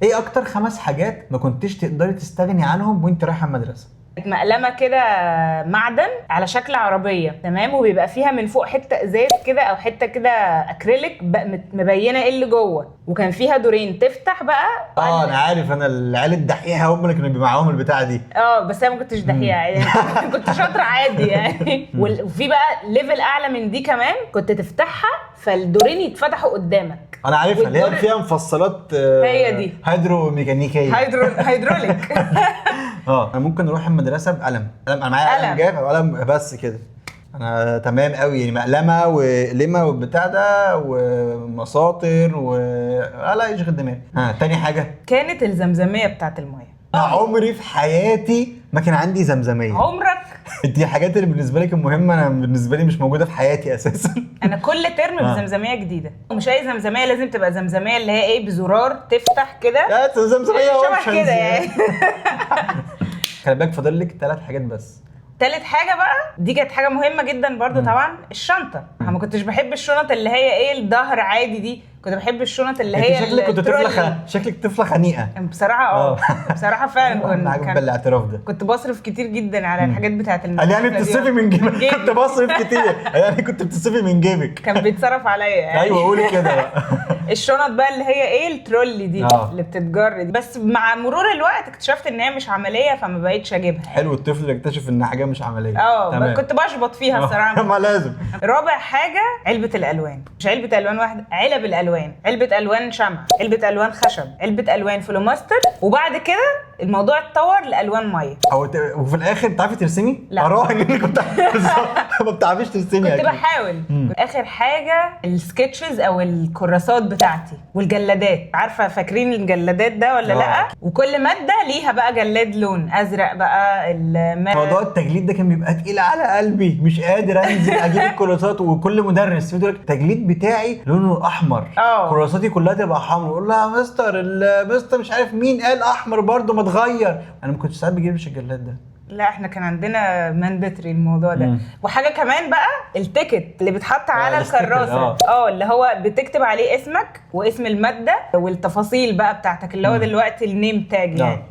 ايه اكتر 5 حاجات ما كنتش تقدري تستغني عنهم وانت رايحه المدرسه؟ مقلمه كده، معدن على شكل عربيه، تمام، وبيبقى فيها من فوق حته ازاز كده او حته كده اكريليك مبينه ايه اللي جوه، وكان فيها دورين تفتح بقى. انا عارف، انا العيال الدحيحه هم اللي كانوا بيبقى معاهم البتاعه دي. بس انا ما كنتش دحيحه يعني كنت شاطره عادي يعني. وفي بقى ليفل اعلى من دي كمان، كنت تفتحها فالدورين يتفتحوا قدامك. انا عارفها اللي هي فيها مفصلات، هي دي هيدرو ميكانيكيه، هيدروليك. انا ممكن اروح المدرسه بقلم، انا معايا قلم جاف او قلم بس كده انا تمام قوي يعني، مقلمه وقلمه والبتاع ده ومساطر لا يشغل دماغي. تاني حاجه كانت الزمزميه بتاعت الميه. انا عمري في حياتي ما كان عندي زمزميه. عمرك؟ دي الحاجات اللي بالنسبه لك مهمه، انا بالنسبه لي مش موجوده في حياتي اساسا. انا كل ترم بزمزميه جديده، ومش اي زمزميه، لازم تبقى زمزميه اللي هي ايه، بزرار تفتح كده. لا زمزميه شبه كده يعني. خلي بالك فاضل لك 3 حاجات بس. تالت حاجة بقى، دي كانت حاجة مهمة جدا برضو طبعا، الشنطة. انا ما كنتش بحب الشنط اللي هي ايه الظهر عادي دي، كنت بحب الشنط اللي هي شكلك كنت شكلك طفله خنيقه بصراحة. بصراحة فعلا كنت بالاعتراف ده كنت بصرف كتير جدا على الحاجات بتاعت المدرسة. يعني بتصرفي من جيبك؟ كنت بصرف كتير يعني كنت بتصرفي من جيبك؟ كان بيتصرف عليا يعني. ايوه قولي كده بقى. الشنط بقى اللي هي ايه الترولي دي اللي بتتجر دي، بس مع مرور الوقت اكتشفت ان هي مش عمليه فما بقيتش اجيبها. حلو الطفل اللي اكتشف ان حاجه مش عمليه. كنت بشبط فيها الصراحه. ما لازم. رابع حاجه علبه الالوان، مش علبه الوان واحده، علب الالوان، علبه الوان شمع، علبه الوان خشب، علبه الوان فلوماستر، وبعد كده الموضوع اتطور لالوان ميه. وفي الاخر بتعرفي ترسمي؟ لا اراهن انك كنت ما بتعرفيش ترسمي. كنت بحاول. اخر حاجه السكتشز او الكراسات بتاعتي والجلادات، عارفه فاكرين الجلادات ده ولا لا؟ وكل ماده ليها بقى جلاد لون ازرق بقى. موضوع التجليد ده كان بيبقى تقيل على قلبي، مش قادر انزل اجيب الكراسات، وكل مدرس يقول لك التجليد بتاعي لونه احمر، كراساتي كلها تبقى حمراء، اقول لها يا مستر المستر مش عارف مين قال احمر برده ما اتغير. انا ما كنتش ساعات بجيبش الجلاد ده. لا احنا كان عندنا ماندتري الموضوع ده. وحاجه كمان بقى التيكت اللي بيتحط على الكراسه، اللي هو بتكتب عليه اسمك واسم الماده والتفاصيل بقى بتاعتك، اللي هو دلوقتي النيم تاج يعني.